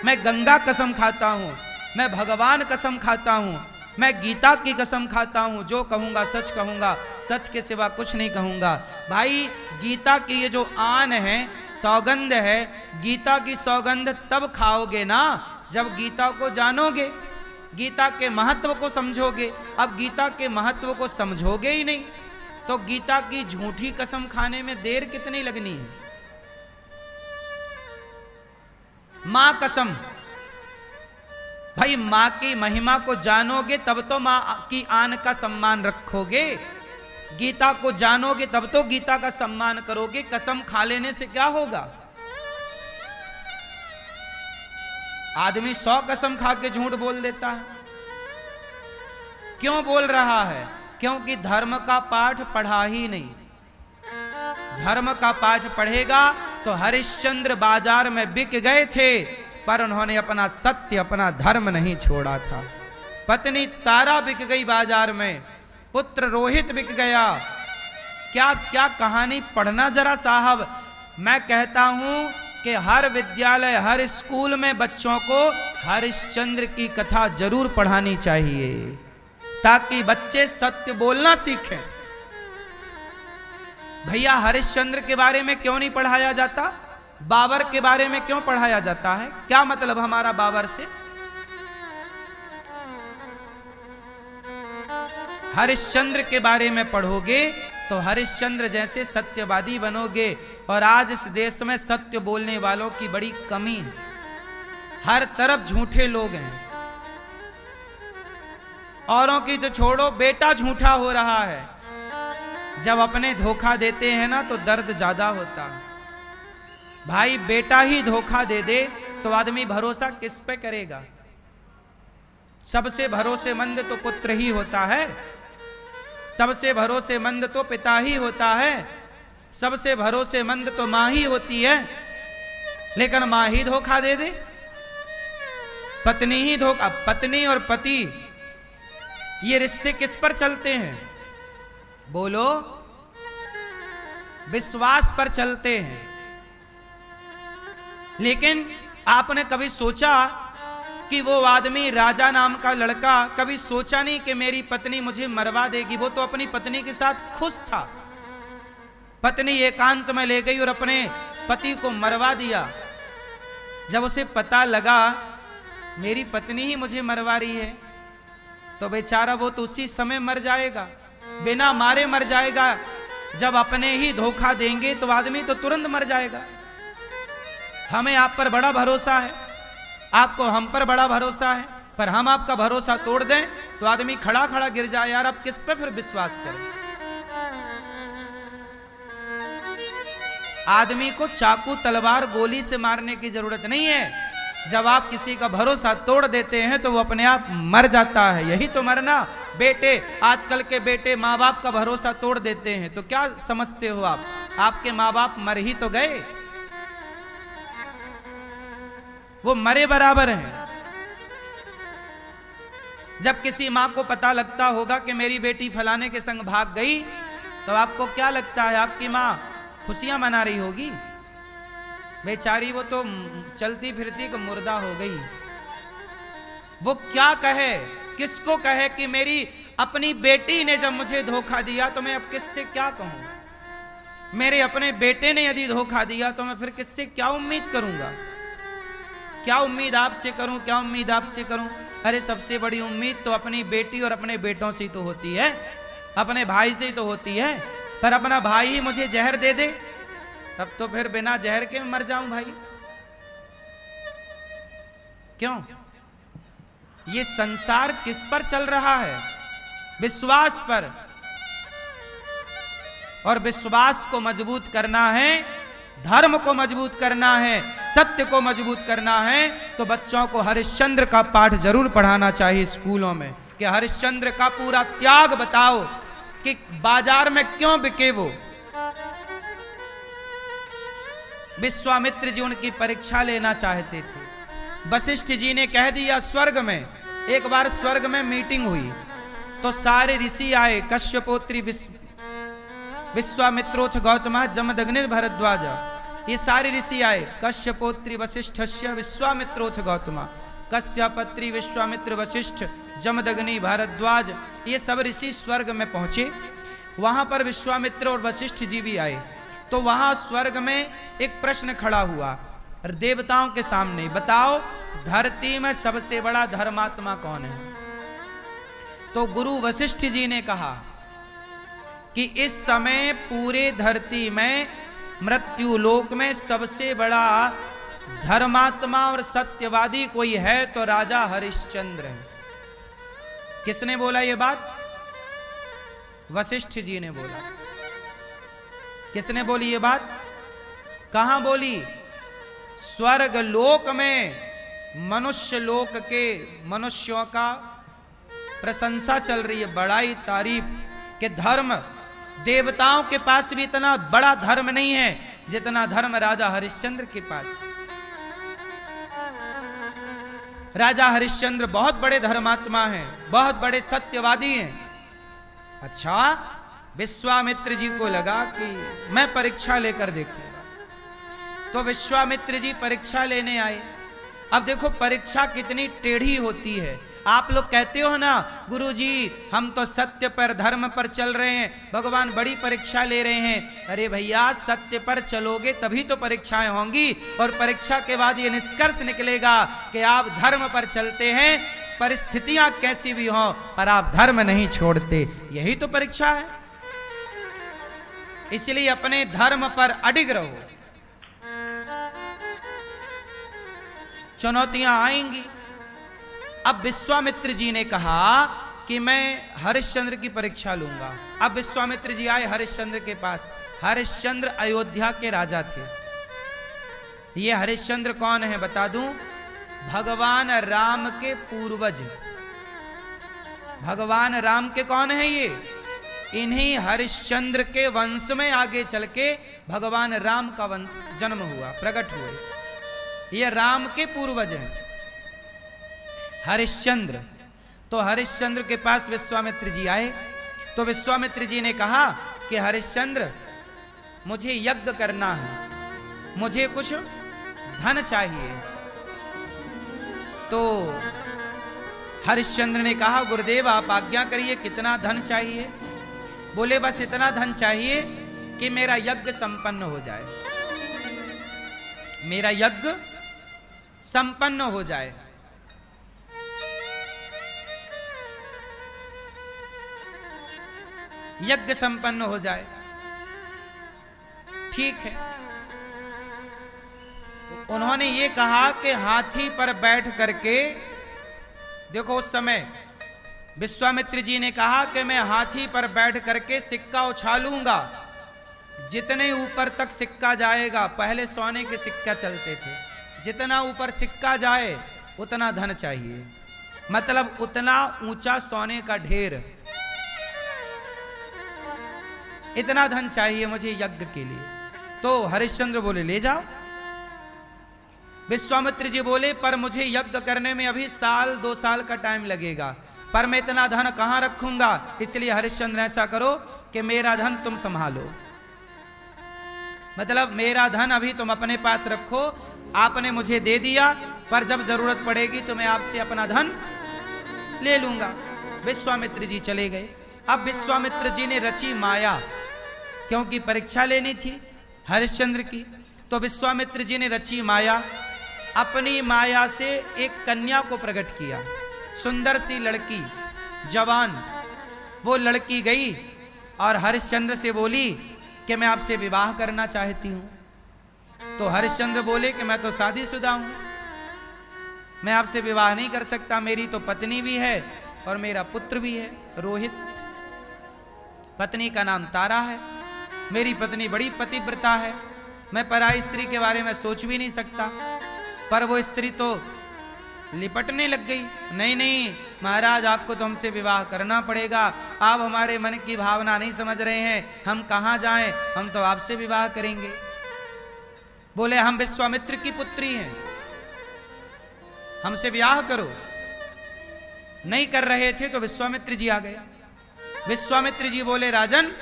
मैं गंगा कसम खाता हूं, मैं भगवान कसम खाता हूं, मैं गीता की कसम खाता हूं, जो कहूंगा सच कहूंगा, सच के सिवा कुछ नहीं कहूंगा। भाई गीता की ये जो आन है, सौगंध है, गीता की सौगंध तब खाओगे ना जब गीता को जानोगे, गीता के महत्व को समझोगे। अब गीता के महत्व को समझोगे ही नहीं तो गीता की झूठी कसम खाने में देर कितनी लगनी है। मां कसम, भाई मां की महिमा को जानोगे तब तो मां की आन का सम्मान रखोगे, गीता को जानोगे तब तो गीता का सम्मान करोगे। कसम खा लेने से क्या होगा? आदमी 100 कसम खा के झूठ बोल देता है। क्यों बोल रहा है? क्योंकि धर्म का पाठ पढ़ा ही नहीं। धर्म का पाठ पढ़ेगा तो हरिश्चंद्र बाजार में बिक गए थे, पर उन्होंने अपना सत्य, अपना धर्म नहीं छोड़ा था। पत्नी तारा बिक गई बाजार में, पुत्र रोहित बिक गया। क्या क्या कहानी पढ़ना जरा साहब। मैं कहता हूं कि हर विद्यालय, हर स्कूल में बच्चों को हरिश्चंद्र की कथा जरूर पढ़ानी चाहिए, ताकि बच्चे सत्य बोलना सीखें। भैया हरिश्चंद्र के बारे में क्यों नहीं पढ़ाया जाता? बाबर के बारे में क्यों पढ़ाया जाता है? क्या मतलब हमारा बाबर से? हरिश्चंद्र के बारे में पढ़ोगे तो हरिश्चंद्र जैसे सत्यवादी बनोगे। और आज इस देश में सत्य बोलने वालों की बड़ी कमी है, हर तरफ झूठे लोग हैं। औरों की तो छोड़ो, बेटा झूठा हो रहा है। जब अपने धोखा देते हैं ना तो दर्द ज्यादा होता है। भाई बेटा ही धोखा दे दे तो आदमी भरोसा किस पे करेगा? सबसे भरोसेमंद तो पुत्र ही होता है, सबसे भरोसेमंद तो पिता ही होता है, सबसे भरोसेमंद तो मां ही होती है। लेकिन मां ही धोखा दे दे, पत्नी ही धोखा। पत्नी और पति ये रिश्ते किस पर चलते हैं? बोलो, विश्वास पर चलते हैं। लेकिन आपने कभी सोचा कि वो आदमी, राजा नाम का लड़का, कभी सोचा नहीं कि मेरी पत्नी मुझे मरवा देगी? वो तो अपनी पत्नी के साथ खुश था। पत्नी एकांत में ले गई और अपने पति को मरवा दिया। जब उसे पता लगा मेरी पत्नी ही मुझे मरवा रही है, तो बेचारा वो तो उसी समय मर जाएगा, बिना मारे मर जाएगा। जब अपने ही धोखा देंगे तो आदमी तो तुरंत मर जाएगा। हमें आप पर बड़ा भरोसा है, आपको हम पर बड़ा भरोसा है, पर हम आपका भरोसा तोड़ दें तो आदमी खड़ा खड़ा गिर जाए। यार अब किस पे फिर विश्वास करें? आदमी को चाकू तलवार गोली से मारने की जरूरत नहीं है। जब आप किसी का भरोसा तोड़ देते हैं तो वो अपने आप मर जाता है। यही तो मरना। बेटे, आजकल के बेटे माँ बाप का भरोसा तोड़ देते हैं तो क्या समझते हो आप? आपके माँ बाप मर ही तो गए, वो मरे बराबर हैं। जब किसी मां को पता लगता होगा कि मेरी बेटी फलाने के संग भाग गई, तो आपको क्या लगता है? आपकी मां खुशियां मना रही होगी? बेचारी वो तो चलती फिरती को मुर्दा हो गई। वो क्या कहे, किसको कहे कि मेरी अपनी बेटी ने जब मुझे धोखा दिया तो मैं अब किससे क्या कहूं? मेरे अपने बेटे ने यदि धोखा दिया तो मैं फिर किससे क्या उम्मीद करूंगा? क्या उम्मीद आपसे करूं? क्या उम्मीद आपसे करूं? अरे सबसे बड़ी उम्मीद तो अपनी बेटी और अपने बेटों से ही तो होती है, अपने भाई से ही तो होती है। पर अपना भाई ही मुझे जहर दे दे तब तो फिर बिना जहर के मर जाऊं भाई। क्यों? ये संसार किस पर चल रहा है? विश्वास पर। और विश्वास को मजबूत करना है, धर्म को मजबूत करना है, सत्य को मजबूत करना है, तो बच्चों को हरिश्चंद्र का पाठ जरूर पढ़ाना चाहिए स्कूलों में। कि हरिश्चंद्र का पूरा त्याग बताओ कि बाजार में क्यों बिके वो। विश्वामित्र जी उनकी परीक्षा लेना चाहते थे। वशिष्ठ जी ने कह दिया स्वर्ग में। एक बार स्वर्ग में मीटिंग हुई तो सारे ऋषि आए, कश्यपोत्री विश्वामित्रोथ गौतम जमदग्नि भरद्वाज। ये सारे ऋषि आए। कश्यपोत्री वशिष्ठस्य विश्वामित्रोथ गौतमा, कश्यपत्री विश्वामित्र वशिष्ठ जमदग्नि भारद्वाज, ये सब ऋषि स्वर्ग में पहुंचे। वहां पर विश्वामित्र और वशिष्ठ जी भी आए। तो वहां स्वर्ग में एक प्रश्न खड़ा हुआ देवताओं के सामने, बताओ धरती में सबसे बड़ा धर्मात्मा कौन है? तो गुरु वशिष्ठ जी ने कहा कि इस समय पूरे धरती में मृत्यु लोक में सबसे बड़ा धर्मात्मा और सत्यवादी कोई है तो राजा हरिश्चंद्र है। किसने बोला ये बात? वशिष्ठ जी ने बोला। किसने बोली ये बात? कहां बोली? स्वर्ग लोक में मनुष्य लोक के मनुष्यों का प्रशंसा चल रही है, बड़ाई तारीफ के धर्म देवताओं के पास भी इतना बड़ा धर्म नहीं है जितना धर्म राजा हरिश्चंद्र के पास। राजा हरिश्चंद्र बहुत बड़े धर्मात्मा हैं, बहुत बड़े सत्यवादी हैं। अच्छा, विश्वामित्र जी को लगा कि मैं परीक्षा लेकर देखूंगा। तो विश्वामित्र जी परीक्षा लेने आए। अब देखो परीक्षा कितनी टेढ़ी होती है। आप लोग कहते हो ना गुरुजी हम तो सत्य पर धर्म पर चल रहे हैं, भगवान बड़ी परीक्षा ले रहे हैं। अरे भैया सत्य पर चलोगे तभी तो परीक्षाएं होंगी, और परीक्षा के बाद ये निष्कर्ष निकलेगा कि आप धर्म पर चलते हैं, परिस्थितियां कैसी भी हों पर आप धर्म नहीं छोड़ते। यही तो परीक्षा है। इसलिए अपने धर्म पर अडिग रहो। चुनौतियां आएंगी। अब विश्वामित्र जी ने कहा कि मैं हरिश्चंद्र की परीक्षा लूंगा। अब विश्वामित्र जी आए हरिश्चंद्र के पास। हरिश्चंद्र अयोध्या के राजा थे। ये हरिश्चंद्र कौन है बता दूं? भगवान राम के पूर्वज। भगवान राम के कौन है ये? इन्हीं हरिश्चंद्र के वंश में आगे चल के भगवान राम का जन्म हुआ, प्रकट हुए। ये राम के पूर्वज हैं हरिश्चंद्र। तो हरिश्चंद्र के पास विश्वामित्र जी आए। तो विश्वामित्र जी ने कहा कि हरिश्चंद्र मुझे यज्ञ करना है, मुझे कुछ धन चाहिए। तो हरिश्चंद्र ने कहा गुरुदेव आप आज्ञा करिए, कितना धन चाहिए? बोले बस इतना धन चाहिए कि मेरा यज्ञ संपन्न हो जाए, मेरा यज्ञ संपन्न हो जाए। यज्ञ संपन्न हो जाए। ठीक है। उन्होंने ये कहा कि हाथी पर बैठ करके, देखो उस समय विश्वामित्र जी ने कहा कि मैं हाथी पर बैठ करके सिक्का उछालूंगा, जितने ऊपर तक सिक्का जाएगा, पहले सोने के सिक्का चलते थे, जितना ऊपर सिक्का जाए उतना धन चाहिए, मतलब उतना ऊंचा सोने का ढेर, इतना धन चाहिए मुझे यज्ञ के लिए। तो हरिश्चंद्र बोले ले जाओ। विश्वामित्र जी बोले पर मुझे यज्ञ करने में अभी 1-2 साल का टाइम लगेगा, पर मैं इतना धन कहां रखूंगा, इसलिए हरिश्चंद्र ऐसा करो कि मेरा धन तुम संभालो, मतलब मेरा धन अभी तुम अपने पास रखो, आपने मुझे दे दिया पर जब जरूरत पड़ेगी तो मैं आपसे अपना धन ले लूंगा। विश्वामित्र जी चले गए। अब विश्वामित्र जी ने रची माया, क्योंकि परीक्षा लेनी थी हरिश्चंद्र की, तो विश्वामित्र जी ने रची माया, अपनी माया से एक कन्या को प्रकट किया, सुंदर सी लड़की, जवान। वो लड़की गई और हरिश्चंद्र से बोली कि मैं आपसे विवाह करना चाहती हूं। तो हरिश्चंद्र बोले कि मैं तो शादीशुदा हूं, मैं आपसे विवाह नहीं कर सकता, मेरी तो पत्नी भी है और मेरा पुत्र भी है रोहित। पत्नी का नाम तारा है, मेरी पत्नी बड़ी पतिव्रता है, मैं पराई स्त्री के बारे में सोच भी नहीं सकता। पर वो स्त्री तो लिपटने लग गई, नहीं नहीं महाराज आपको तो हमसे विवाह करना पड़ेगा, आप हमारे मन की भावना नहीं समझ रहे हैं, हम कहाँ जाएं, हम तो आपसे विवाह करेंगे। बोले हम विश्वामित्र की पुत्री हैं, हमसे विवाह करो। नहीं कर रहे थे तो विश्वामित्र जी आ गए। विश्वामित्र जी बोले राजन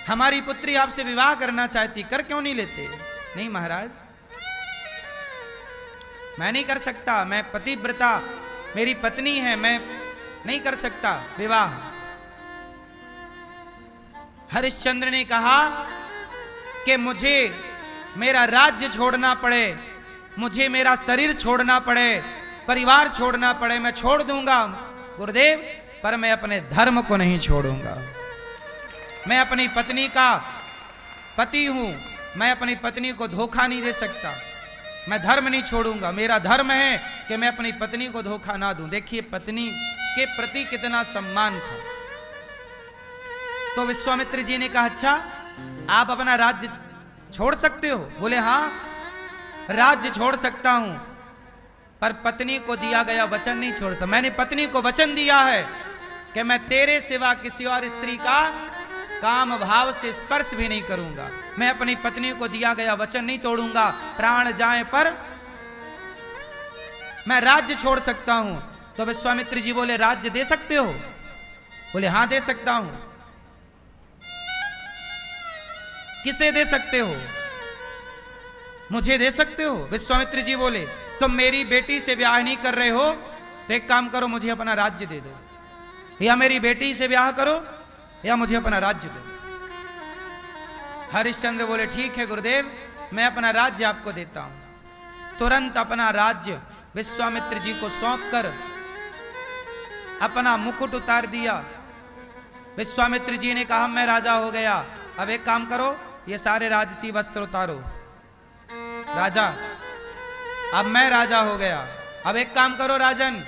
हमारी पुत्री आपसे विवाह करना चाहती, कर क्यों नहीं लेते? नहीं महाराज, मैं नहीं कर सकता, मैं पतिव्रता, मेरी पत्नी है, मैं नहीं कर सकता विवाह। हरिश्चंद्र ने कहा कि मुझे मेरा राज्य छोड़ना पड़े, मुझे मेरा शरीर छोड़ना पड़े, परिवार छोड़ना पड़े, मैं छोड़ दूंगा गुरुदेव, पर मैं अपने धर्म को नहीं छोड़ूंगा। मैं अपनी पत्नी का पति हूं, मैं अपनी पत्नी को धोखा नहीं दे सकता, मैं धर्म नहीं छोड़ूंगा। मेरा धर्म है कि मैं अपनी पत्नी को धोखा ना दूं। देखिए पत्नी के प्रति कितना सम्मान था। तो विश्वामित्र जी ने कहा अच्छा आप अपना राज्य छोड़ सकते हो? बोले हाँ राज्य छोड़ सकता हूं, पर पत्नी को दिया गया वचन नहीं छोड़ सकता। मैंने पत्नी को वचन दिया है कि मैं तेरे सिवा किसी और स्त्री का काम भाव से स्पर्श भी नहीं करूंगा। मैं अपनी पत्नी को दिया गया वचन नहीं तोड़ूंगा, प्राण जाए पर मैं राज्य छोड़ सकता हूं। तो विश्वामित्र जी बोले राज्य दे सकते हो? बोले हाँ दे सकता हूं। किसे दे सकते हो? मुझे दे सकते हो? विश्वामित्र जी बोले तुम मेरी बेटी से ब्याह नहीं कर रहे हो तो एक काम करो, मुझे अपना राज्य दे दो, या मेरी बेटी से ब्याह करो या मुझे अपना राज्य दो। हरिश्चंद्र बोले ठीक है गुरुदेव, मैं अपना राज्य आपको देता हूं। तुरंत अपना राज्य विश्वामित्र जी को सौंपकर अपना मुकुट उतार दिया। विश्वामित्र जी ने कहा मैं राजा हो गया, अब एक काम करो ये सारे राजसी वस्त्र उतारो। राजा अब मैं राजा हो गया, अब एक काम करो राजन,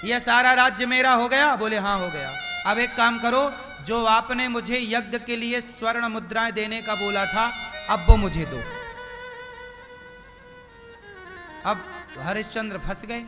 ये सारा राज्य मेरा हो गया? बोले हाँ हो गया। अब एक काम करो, जो आपने मुझे यज्ञ के लिए स्वर्ण मुद्राएं देने का बोला था अब वो मुझे दो। अब हरिश्चंद्र फंस गए।